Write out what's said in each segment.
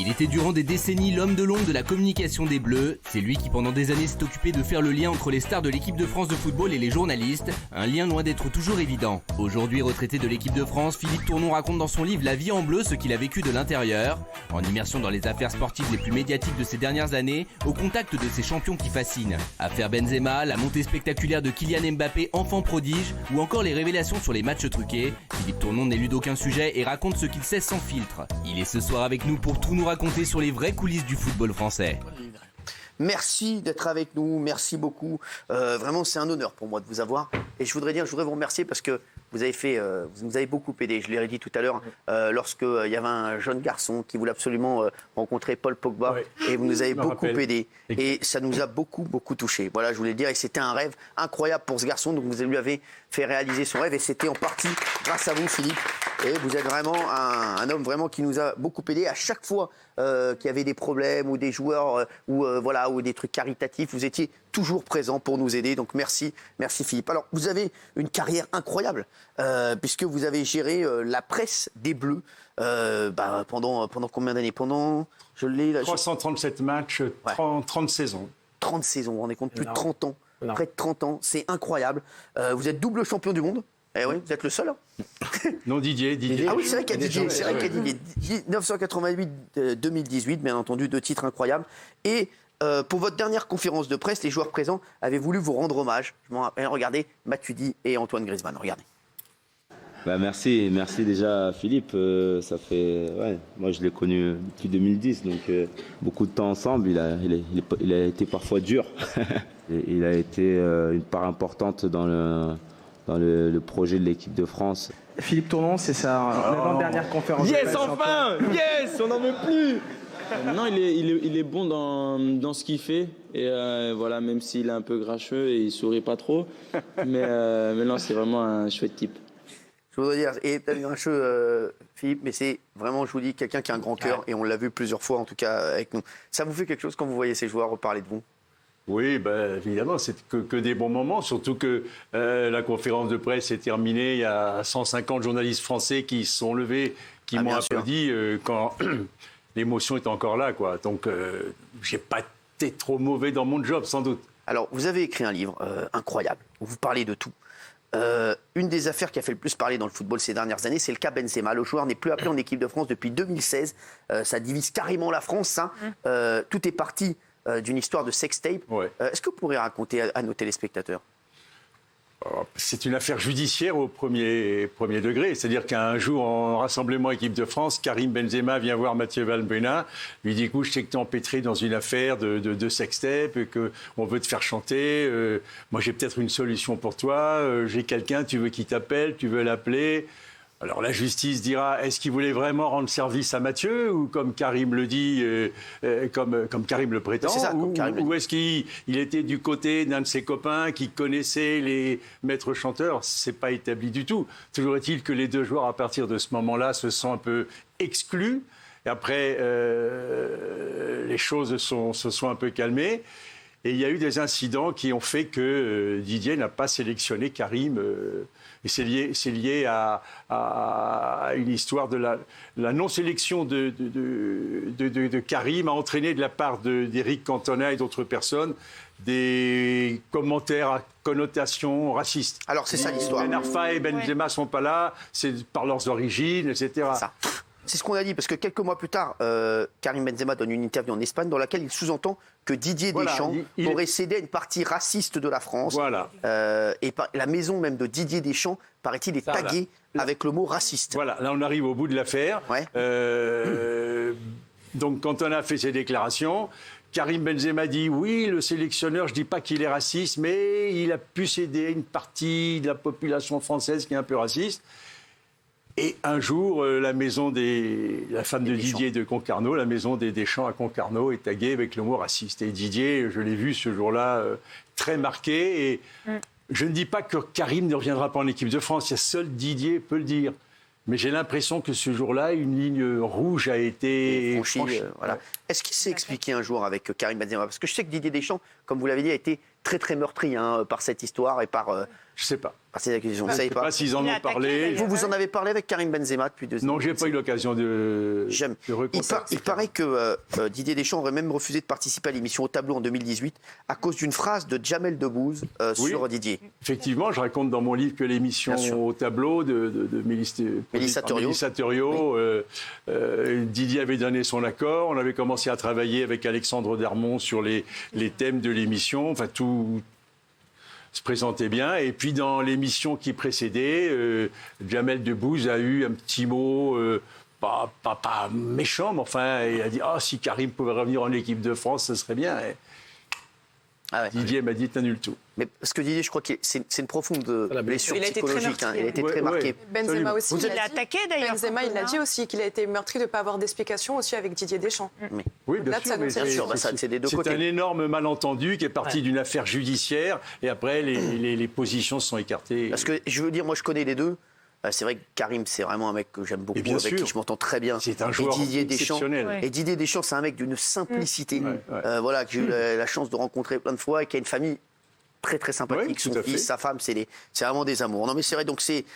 Il était durant des décennies l'homme de l'ombre de la communication des Bleus. C'est lui qui pendant des années s'est occupé de faire le lien entre les stars de l'équipe de France de football et les journalistes, un lien loin d'être toujours évident. Aujourd'hui retraité de l'équipe de France, Philippe Tournon raconte dans son livre La vie en bleu ce qu'il a vécu de l'intérieur. En immersion dans les affaires sportives les plus médiatiques de ces dernières années, au contact de ces champions qui fascinent. Affaire Benzema, la montée spectaculaire de Kylian Mbappé, enfant prodige, ou encore les révélations sur les matchs truqués, Philippe Tournon n'élude aucun sujet et raconte ce qu'il sait sans filtre. Il est ce soir avec nous pour tout nous raconter sur les vraies coulisses du football français. Merci d'être avec nous, merci beaucoup. Vraiment, c'est un honneur pour moi de vous avoir. Et je voudrais vous remercier parce que vous nous avez beaucoup aidé. Je l'ai dit tout à l'heure, lorsqu'il y avait un jeune garçon qui voulait absolument rencontrer Paul Pogba, et vous nous avez beaucoup aidé. Et ça nous a beaucoup touché. Voilà, je voulais le dire. Et c'était un rêve incroyable pour ce garçon. Donc vous lui avez fait réaliser son rêve. Et c'était en partie grâce à vous, Philippe. Et vous êtes vraiment un homme vraiment qui nous a beaucoup aidé. À chaque fois qu'il y avait des problèmes ou des joueurs ou des trucs caritatifs, vous étiez toujours présent pour nous aider. Donc merci Philippe. Alors vous avez une carrière incroyable puisque vous avez géré la presse des Bleus pendant combien d'années? Pendant 337 matchs, 30 saisons. 30 saisons, vous vous rendez compte, plus de 30 ans. Près de 30 ans, c'est incroyable. Vous êtes double champion du monde. Eh oui, vous êtes le seul. Hein. Non, Didier. Ah oui, c'est vrai qu'il y a Didier. C'est vrai qu'il y a Didier. 1988-2018, bien entendu, 2 titres incroyables. Et pour votre dernière conférence de presse, les joueurs présents avaient voulu vous rendre hommage. Je m'en rappelle, regardez, Matuidi et Antoine Griezmann, regardez. Merci déjà Philippe. Ça fait, moi je l'ai connu depuis 2010, donc beaucoup de temps ensemble. Il a été parfois dur. Il a été une part importante dans le projet de l'équipe de France. Philippe Tournon, c'est sa dernière conférence de presse. Yes, enfin! Yes, on n'en veut plus! Non, il est bon dans ce qu'il fait. Et voilà, même s'il est un peu grincheux et il sourit pas trop. Mais non, c'est vraiment un chouette type. Je voudrais dire, et peut-être grincheux, Philippe, mais c'est vraiment, je vous dis, quelqu'un qui a un grand cœur. Et on l'a vu plusieurs fois, en tout cas, avec nous. Ça vous fait quelque chose quand vous voyez ces joueurs reparler de vous? Oui, évidemment, c'est que des bons moments, surtout que la conférence de presse est terminée. Il y a 150 journalistes français qui se sont levés, qui m'ont applaudi quand l'émotion est encore là, quoi. Donc, j'ai pas été trop mauvais dans mon job, sans doute. Alors, vous avez écrit un livre incroyable, où vous parlez de tout. Une des affaires qui a fait le plus parler dans le football ces dernières années, c'est le cas Benzema. Le joueur n'est plus appelé en équipe de France depuis 2016. Ça divise carrément la France. Hein. Tout est parti d'une histoire de sextape. Ouais. Est-ce que vous pourriez raconter à nos téléspectateurs? C'est une affaire judiciaire au premier degré. C'est-à-dire qu'un jour, en rassemblement équipe de France, Karim Benzema vient voir Mathieu Valbuena, lui dit « Écoute, je sais que tu es empêtré dans une affaire de sextape, qu'on veut te faire chanter. Moi, j'ai peut-être une solution pour toi. J'ai quelqu'un, tu veux qu'il t'appelle, tu veux l'appeler ?» Alors la justice dira, est-ce qu'il voulait vraiment rendre service à Mathieu ou comme Karim le dit, comme Karim le prétend, c'est ça, ou est-ce qu'il était du côté d'un de ses copains qui connaissait les maîtres chanteurs? C'est pas établi du tout. Toujours est-il que les deux joueurs, à partir de ce moment-là, se sont un peu exclus. Et après, les choses se sont un peu calmées. Et il y a eu des incidents qui ont fait que Didier n'a pas sélectionné Karim. Et c'est lié à une histoire de la non-sélection de Karim a entraîné de la part d'Éric Cantona et d'autres personnes des commentaires à connotation raciste. Alors c'est ça l'histoire. Ben Arfa et Benzema ne sont pas là, c'est par leurs origines, etc. Ça. C'est ce qu'on a dit, parce que quelques mois plus tard, Karim Benzema donne une interview en Espagne dans laquelle il sous-entend que Didier Deschamps aurait cédé à une partie raciste de la France. Voilà. Et la maison même de Didier Deschamps, paraît-il, est taguée avec le mot raciste. Voilà, là on arrive au bout de l'affaire. Ouais. Donc quand on a fait ces déclarations, Karim Benzema dit oui, le sélectionneur, je ne dis pas qu'il est raciste, mais il a pu céder à une partie de la population française qui est un peu raciste. Et un jour, la femme de Didier de Concarneau, la maison des Deschamps à Concarneau, est taguée avec le mot raciste. Et Didier, je l'ai vu ce jour-là, très marqué. Et je ne dis pas que Karim ne reviendra pas en équipe de France. Seul Didier peut le dire. Mais j'ai l'impression que ce jour-là, une ligne rouge a été franchie. Voilà. Est-ce qu'il s'est expliqué un jour avec Karim Benzema? Parce que je sais que Didier Deschamps, comme vous l'avez dit, a été très très meurtri par cette histoire et par Je sais pas. ces accusations. Vous Je savez sais pas. pas s'ils en Il a ont attaqué, parlé. d'ailleurs. Vous en avez parlé avec Karim Benzema depuis 2 ans. Non, j'ai pas eu l'occasion de Il recontacter. paraît que Didier Deschamps aurait même refusé de participer à l'émission Au Tableau en 2018 à cause d'une phrase de Jamel Debbouze Oui. sur Didier. Effectivement, je raconte dans mon livre que l'émission Bien sûr. Au Tableau de Mélissa Thuriot, Didier avait donné son accord. On avait commencé à travailler avec Alexandre Darmon sur les thèmes de l'émission. Enfin, tout se présentait bien. Et puis, dans l'émission qui précédait, Jamel Debbouze a eu un petit mot... Pas méchant, mais enfin, il a dit « Ah, si Karim pouvait revenir en équipe de France, ce serait bien. » Didier m'a dit « T'annules tout. » Mais parce que Didier, je crois que c'est une profonde blessure Il a été très psychologique. meurtri. Il a été Ouais, très marqué. ouais. Benzema Absolument. aussi. Il l'a attaqué d'ailleurs. Benzema, il l'a dit aussi qu'il a été meurtri de ne pas avoir d'explication aussi avec Didier Deschamps. Oui, Au-delà bien de sûr. ça, mais donc, bien sûr, c'est des deux c'est côtés. un énorme malentendu qui est parti d'une affaire judiciaire et après, les positions se sont écartées. Parce que je veux dire, moi je connais les deux. C'est vrai que Karim, c'est vraiment un mec que j'aime beaucoup, Et bien avec sûr. qui je m'entends très bien. C'est un joueur et Didier Deschamps, exceptionnel. Ouais. et Didier Deschamps, c'est un mec d'une simplicité, Ouais. voilà, que j'ai eu la chance de rencontrer plein de fois et qui a une famille très très sympathique. Ouais, tout Son à fait. fils, sa femme, c'est vraiment des amours. Non mais c'est vrai, donc c'est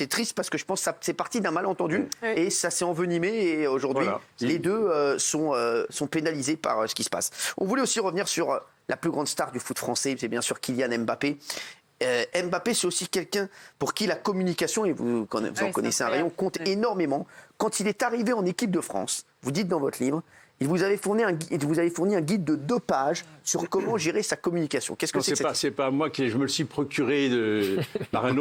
triste parce que je pense que c'est parti d'un malentendu Ouais. et ça s'est envenimé et aujourd'hui Voilà. les deux sont pénalisés par ce qui se passe. On voulait aussi revenir sur la plus grande star du foot français, c'est bien sûr Kylian Mbappé. Mbappé, c'est aussi quelqu'un pour qui la communication, et vous en c'est connaissez un incroyable. rayon, compte énormément. Quand il est arrivé en équipe de France, vous dites dans votre livre, il vous avait fourni un guide de 2 pages sur comment gérer sa communication. Qu'est-ce que Non, c'est que cette c'est pas moi qui je me le suis procuré par un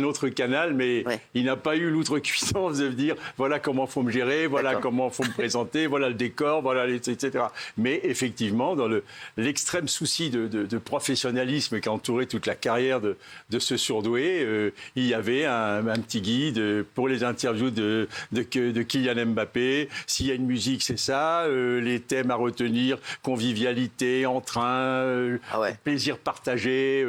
autre canal, mais Ouais. il n'a pas eu l'outrecuidance de me dire voilà comment faut me gérer, voilà D'accord. comment faut me présenter, voilà le décor, voilà etc. Mais effectivement, dans l'extrême souci de professionnalisme qui a entouré toute la carrière de ce surdoué, il y avait un petit guide pour les interviews de Kylian Mbappé. S'il y a une musique, c'est ça, les thèmes à retenir, convivialité, entrain, Ah ouais. plaisir partagé,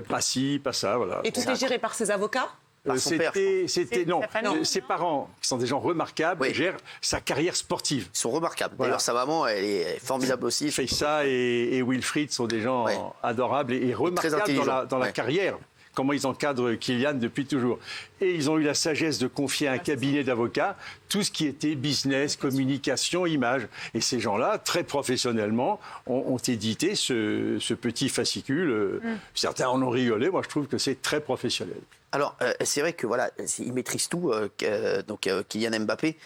pas ci, pas ça, voilà. Et tout est géré par ses avocats. Par son père, je C'était non, sa famille, ses non parents, qui sont des gens remarquables, Oui. gèrent sa carrière sportive. Ils sont remarquables. Voilà. D'ailleurs, sa maman, elle est formidable aussi. Feissa et Wilfried sont des gens Ouais. adorables et remarquables intelligents. dans la Ouais. carrière. Comment ils encadrent Kylian depuis toujours. Et ils ont eu la sagesse de confier à un cabinet d'avocats tout ce qui était business, communication, image. Et ces gens-là, très professionnellement, ont édité ce petit fascicule. Certains en ont rigolé. Moi, je trouve que c'est très professionnel. Alors, c'est vrai que voilà, il maîtrise tout, Kylian Mbappé.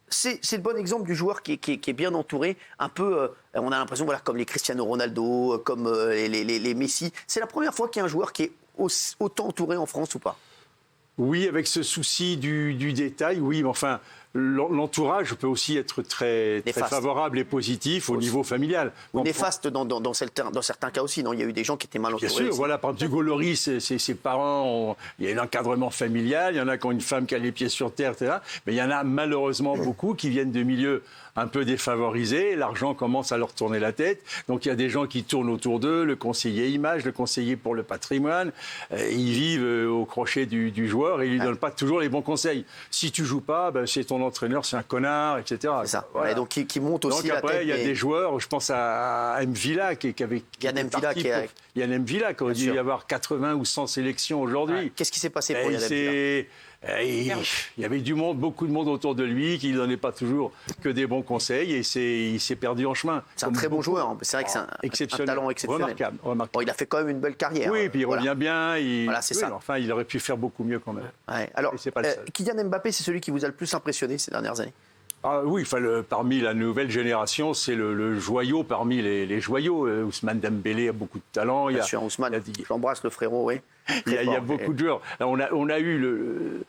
C'est le bon exemple du joueur qui est bien entouré, un peu, on a l'impression, voilà, comme les Cristiano Ronaldo, comme les Messi. C'est la première fois qu'il y a un joueur qui est autant entouré en France ou pas? Oui, avec ce souci du détail, oui, mais enfin, l'entourage peut aussi être très Néfaste. favorable et positif au niveau familial. Ou néfaste dans certains cas aussi, non? Il y a eu des gens qui étaient mal entourés. Bien sûr, aussi. voilà, par exemple, Hugo Lloris, ses parents, il y a un encadrement familial, il y en a qui ont une femme qui a les pieds sur terre, etc. Mais il y en a malheureusement beaucoup qui viennent de milieux un peu défavorisés, l'argent commence à leur tourner la tête, donc il y a des gens qui tournent autour d'eux, le conseiller image, le conseiller pour le patrimoine, ils vivent au crochet du joueur et ils lui donnent pas toujours les bons conseils. Si tu joues pas, ben, c'est ton entraîneur, c'est un connard, etc. C'est ça. Voilà. Ouais, donc qui monte aussi Donc la après, tête. il y a mais- des joueurs, je pense à Mvila qui avait... Yann était Mvila parti qui a- pour- Yann Mvila qui aurait Bien dû sûr. y avoir 80 ou 100 sélections aujourd'hui. Qu'est-ce qui s'est passé pour Et Yann Mvila? il y avait du monde, beaucoup de monde autour de lui qui ne donnait pas toujours que des bons conseils et il s'est perdu en chemin. C'est un Comme très bon beaucoup. joueur. Hein. C'est vrai que c'est un Exceptionnel. talent exceptionnel. Remarquable. Bon, il a fait quand même une belle carrière. Oui, puis il Voilà. revient bien. Voilà, c'est oui, ça. mais enfin, il aurait pu faire beaucoup mieux quand même. Ouais. Alors, Et c'est pas le seul. Kylian Mbappé, c'est celui qui vous a le plus impressionné ces dernières années? Ah oui, enfin, parmi la nouvelle génération, c'est le joyau parmi les joyaux. Ousmane Dembélé a beaucoup de talent. Bien sûr, Ousmane, j'embrasse le frérot, oui. Il y a beaucoup de joueurs. Là, on a eu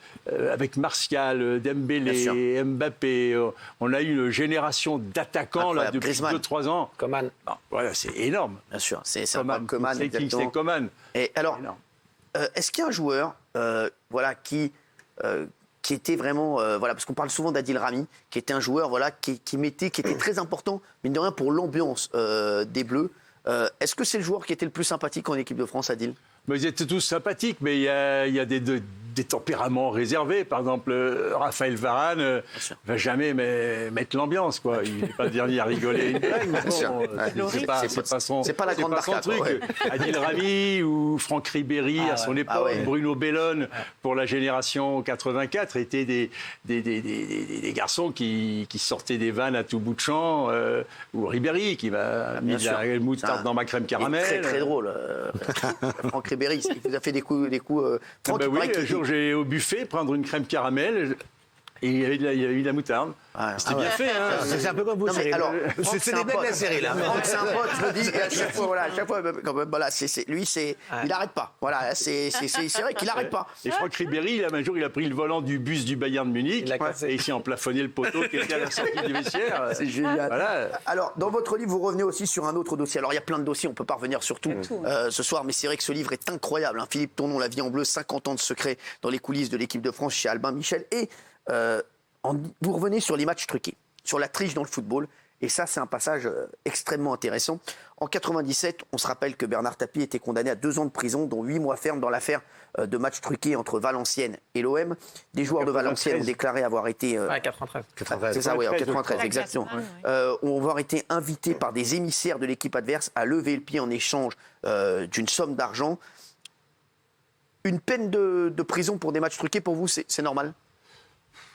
avec Martial, Bien Dembélé, Mbappé, on a eu une génération d'attaquants là, Incroyable. depuis Griezmann. 2-3 ans. Coman. Non, voilà, c'est énorme. Bien sûr, c'est Coman, Coman, c'est exactement. Coman. Et alors, Énorme. est-ce qu'il y a un joueur voilà, qui était vraiment... voilà, parce qu'on parle souvent d'Adil Rami, qui était un joueur voilà, qui était très important, mine de rien, pour l'ambiance des Bleus. Est-ce que c'est le joueur qui était le plus sympathique en équipe de France, Adil? Mais ils étaient tous sympathiques, mais il y a des des tempéraments réservés. Par exemple, Raphaël Varane va jamais mettre l'ambiance, quoi. Il n'est pas le dernier à rigoler une blague. C'est pas la grande son barcade, truc. ouais. Adil Rami ou Franck Ribéry à son époque, Bruno Bellone pour la génération 84 étaient des garçons qui sortaient des vannes à tout bout de champ, ou Ribéry qui m'a mis de la moutarde dans ma crème caramel. Très très drôle. Franck Ribéry, il vous a fait des coups. Franck, oui, un jour j'ai au buffet prendre une crème caramel. Et il y avait de la moutarde. C'était bien fait, hein. C'est un peu comme vous, Cyril. Alors, c'est des blagues, la série, là. Franck, c'est un pote, je le dis, et à chaque fois, quand même, voilà, il n'arrête pas. Voilà, c'est vrai qu'il n'arrête pas. Et Franck Ribéry, un jour, il a pris le volant du bus du Bayern de Munich et il s'est emplafonné le poteau qui était à la sortie du vestiaire. C'est génial. Voilà. Alors, dans votre livre, vous revenez aussi sur un autre dossier. Alors, il y a plein de dossiers, on ne peut pas revenir sur tout ce soir, mais c'est vrai que ce livre est incroyable. Hein. Philippe Tournon, La vie en bleu, 50 ans de secret dans les coulisses de l'équipe de France chez Albin Michel. Et vous revenez sur les matchs truqués, sur la triche dans le football. Et ça, c'est un passage extrêmement intéressant. En 97, on se rappelle que Bernard Tapie était condamné à 2 ans de prison, dont 8 mois ferme dans l'affaire de matchs truqués entre Valenciennes et l'OM. Des joueurs de Valenciennes ont déclaré avoir été... 93. C'est ça, oui, en 93, exactement. Ont avoir été invités par des émissaires de l'équipe adverse à lever le pied en échange d'une somme d'argent. Une peine de prison pour des matchs truqués, pour vous, c'est normal ?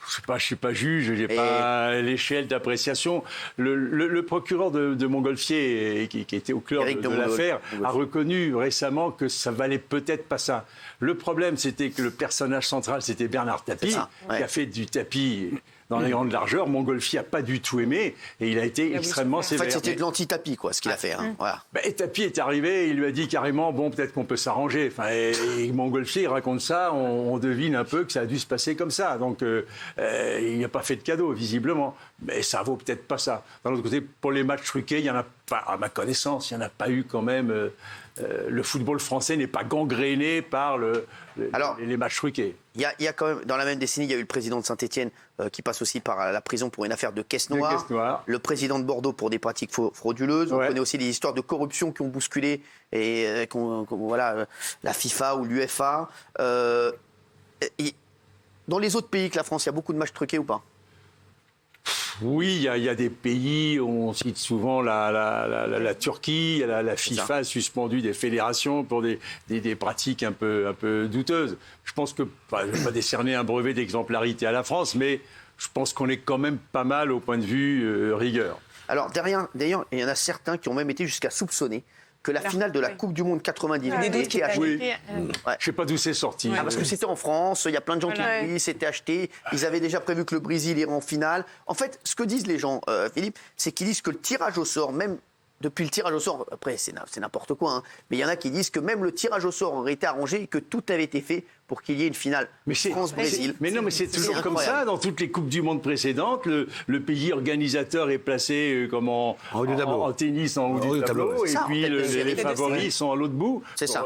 Je ne suis pas juge, je n'ai pas l'échelle d'appréciation. Le procureur de Montgolfier, qui était au cœur de l'affaire, a reconnu récemment que ça valait peut-être pas ça. Le problème, c'était que le personnage central, c'était Bernard Tapie, qui a fait du tapis dans les grandes largeurs. Montgolfier n'a pas du tout aimé et il a été extrêmement sévère. En fait, c'était de l'anti-Tapie, quoi, ce qu'il a fait. Hein. Voilà. Et Tapie est arrivé, il lui a dit carrément, bon, peut-être qu'on peut s'arranger. Enfin, et Montgolfier, il raconte ça, on devine un peu que ça a dû se passer comme ça. Donc, il n'a pas fait de cadeau, visiblement. Mais ça vaut peut-être pas ça. D'un autre côté, pour les matchs truqués, il y en a pas, à ma connaissance, il n'y en a pas eu quand même. Le football français n'est pas gangréné par les matchs truqués. Il y a quand même, dans la même décennie, il y a eu le président de Saint-Étienne qui passe aussi par la prison pour une affaire de caisse noire. Le président de Bordeaux pour des pratiques frauduleuses. On connaît aussi des histoires de corruption qui ont bousculé la FIFA ou l'UEFA. Dans les autres pays que la France, il y a beaucoup de matchs truqués ou pas ? Oui, il y a des pays, on cite souvent la Turquie, la FIFA a suspendu des fédérations pour des pratiques un peu douteuses. Je pense que, je ne vais pas décerner un brevet d'exemplarité à la France, mais je pense qu'on est quand même pas mal au point de vue rigueur. Alors, d'ailleurs, il y en a certains qui ont même été jusqu'à soupçonner que la finale de la Coupe du Monde 98 était achetée. Oui. Je ne sais pas d'où c'est sorti. Parce que c'était en France, il y a plein de gens qui disent c'était acheté. Ils avaient déjà prévu que le Brésil irait en finale. En fait, ce que disent les gens, Philippe, c'est qu'ils disent que le tirage au sort, même depuis le tirage au sort, après c'est n'importe quoi, hein, mais il y en a qui disent que même le tirage au sort aurait été arrangé et que tout avait été fait pour qu'il y ait une finale France-Brésil. Mais non, mais c'est toujours comme ça. Dans toutes les Coupes du Monde précédentes, le pays organisateur est placé comme en tennis en haut du tableau, et puis les favoris sont à l'autre bout. C'est ça.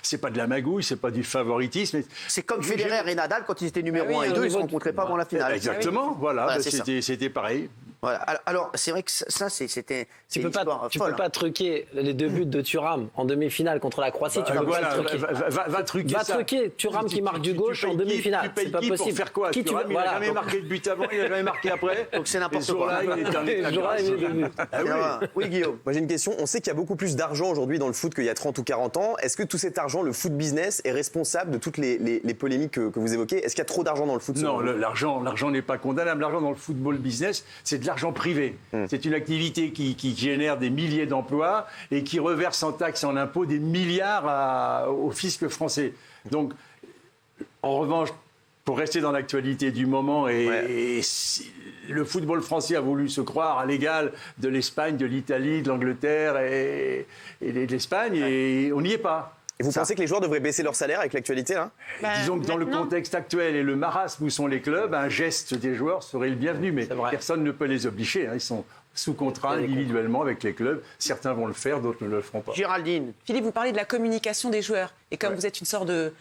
C'est pas de la magouille, c'est pas du favoritisme. C'est comme Federer et Nadal quand ils étaient numéro 1 et 2, ils ne se rencontraient pas avant la finale. Exactement, voilà, c'était pareil. Voilà. Alors, c'est vrai que ça, c'était. Tu peux pas truquer les 2 buts de Thuram en demi-finale contre la Croatie. Tu peux pas le truquer. Va truquer. Thuram qui marque du gauche en demi-finale. C'est pas possible. Pour faire quoi? Thuram, il n'a jamais marqué de but avant, il n'a jamais marqué après. Donc c'est n'importe quoi. Oui, Guillaume. Moi j'ai une question. On sait qu'il y a beaucoup plus d'argent aujourd'hui dans le foot qu'il y a 30 ou 40 ans. Est-ce que tout cet argent, le foot business, est responsable de toutes les polémiques que vous évoquez? Est-ce qu'il y a trop d'argent dans le foot? Non, l'argent n'est pas condamnable. L'argent dans le football business, c'est de l'argent privé. C'est une activité qui génère des milliers d'emplois et qui reverse en taxes et en impôts des milliards au fisc français. Donc, en revanche, pour rester dans l'actualité du moment, le football français a voulu se croire à l'égal de l'Espagne, de l'Italie, de l'Angleterre et de l'Espagne, et on n'y est pas. Et vous pensez que les joueurs devraient baisser leur salaire avec l'actualité là? Disons que dans le contexte actuel et le marasme où sont les clubs, un geste des joueurs serait le bienvenu, mais personne ne peut les obliger. Ils sont sous contrat individuellement avec les clubs. Certains vont le faire, d'autres ne le feront pas. Géraldine. Philippe, vous parlez de la communication des joueurs. Et comme vous êtes une sorte de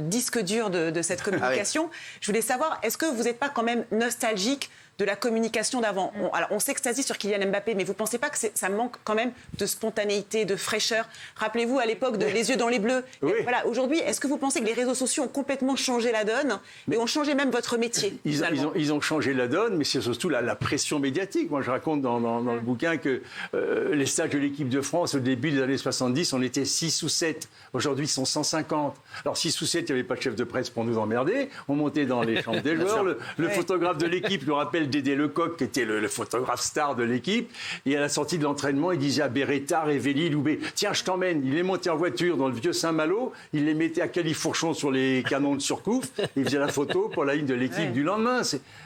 disque dur de cette communication, je voulais savoir, est-ce que vous n'êtes pas quand même nostalgique de la communication d'avant? Alors, on s'extasie sur Kylian Mbappé, mais vous ne pensez pas que ça manque quand même de spontanéité, de fraîcheur? Rappelez-vous à l'époque de Les yeux dans les bleus. Voilà, aujourd'hui, est-ce que vous pensez que les réseaux sociaux ont complètement changé la donne et ont changé même votre métier? Ils ont changé la donne, mais c'est surtout la pression médiatique. Moi, je raconte dans le bouquin que les stages de l'équipe de France, au début des années 70, on était 6 ou 7. Aujourd'hui, ils sont 150. Alors, 6 ou 7, il n'y avait pas de chef de presse pour nous emmerder. On montait dans les chambres des joueurs. Le photographe de l'équipe, le rappelle Dédé Lecoq, qui était le photographe star de l'équipe. Et à la sortie de l'entraînement, il disait à Beretta, Révelli, Loubet, tiens, je t'emmène. Il les montait en voiture dans le vieux Saint-Malo. Il les mettait à califourchon sur les canons de surcouf. Il faisait la photo pour la ligne de l'équipe du lendemain.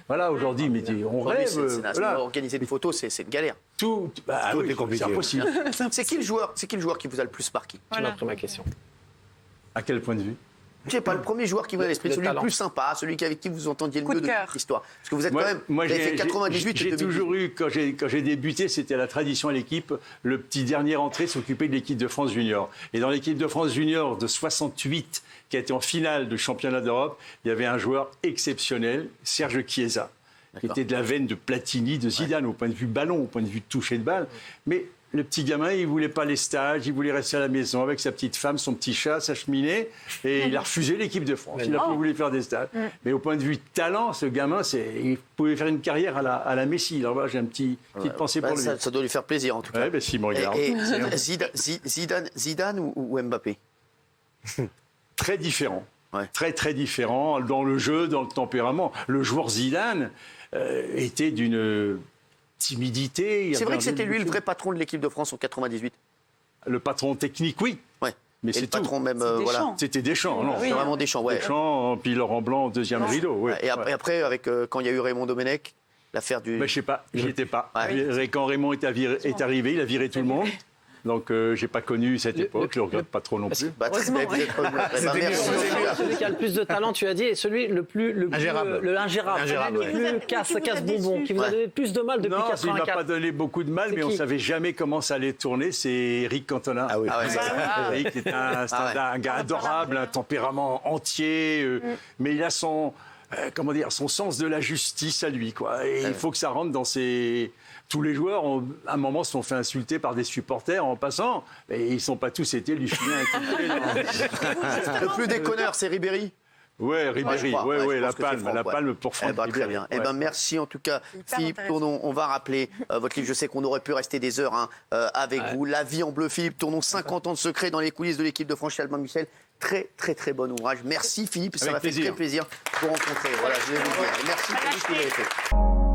Voilà, aujourd'hui, mais on rêve. Organiser une photo, c'est une galère. Tout est compliqué. C'est impossible. C'est qui le joueur qui vous a le plus marqué? Tu m'as pris ma question. À quel point de vue? Je sais pas, le premier joueur qui vous a à l'esprit, celui le plus sympa, celui avec qui vous entendiez le mieux de toute l'histoire. Parce que vous êtes quand même. Vous avez fait 98. J'ai toujours eu, quand j'ai débuté, c'était la tradition à l'équipe, le petit dernier entrée s'occuper de l'équipe de France Junior. Et dans l'équipe de France Junior de 68, qui a été en finale de championnat d'Europe, il y avait un joueur exceptionnel, Serge Chiesa, qui était de la veine de Platini, de Zidane, au point de vue ballon, au point de vue toucher de balle. Mais le petit gamin, il voulait pas les stages, il voulait rester à la maison avec sa petite femme, son petit chat, sa cheminée, et il a refusé l'équipe de France. Il a pas voulu faire des stages. Mais au point de vue talent, ce gamin, il pouvait faire une carrière à la Messi. Alors voilà, j'ai une petite pensée pour lui. Ça doit lui faire plaisir en tout cas. Ouais, s'il me regarde. Et Zidane ou Mbappé? Très différent. Ouais. Très, très différent dans le jeu, dans le tempérament. Le joueur Zidane était d'une timidité. C'est vrai que c'était lui le vrai patron de l'équipe de France en 98. Le patron technique, oui. Ouais. Mais c'est le patron tout. même, voilà. C'était Deschamps, non? C'est vraiment Deschamps, ouais. Deschamps, puis Laurent Blanc au deuxième rideau. Ouais. Et après, quand il y a eu Raymond Domenech, l'affaire du. Mais je sais pas, j'y étais pas. Ouais. Quand Raymond est arrivé, il a viré tout le monde. Donc, j'ai pas connu cette époque, je ne regrette pas trop non plus. Heureusement, Celui qui a le plus de talent, tu as dit, et celui le ingérable, le plus casse-bonbon, qui vous a donné le plus de mal depuis 84. Non, il m'a pas donné beaucoup de mal, mais on savait jamais comment ça allait tourner. C'est Eric Cantona. Ah oui. Eric est un gars adorable, un tempérament entier, mais il a son sens de la justice à lui, quoi. Et il faut que ça rentre dans ses. Tous les joueurs, à un moment, se sont fait insulter par des supporters en passant. Et ils ne sont pas tous été lui filer un coup de pied. Le plus déconneur, c'est Ribéry. Ouais, Ribéry, la palme pour Franck Ribéry. Très bien. Merci en tout cas, Philippe Tournon. On va rappeler votre livre. Je sais qu'on aurait pu rester des heures avec vous. La vie en bleu, Philippe Tournon, 50 ans de secret dans les coulisses de l'équipe de France chez Albin Michel. Très, très, très bon ouvrage. Merci Philippe, ça m'a fait très plaisir de vous rencontrer. Voilà, je vais vous dire. Merci pour tout ce que vous avez fait.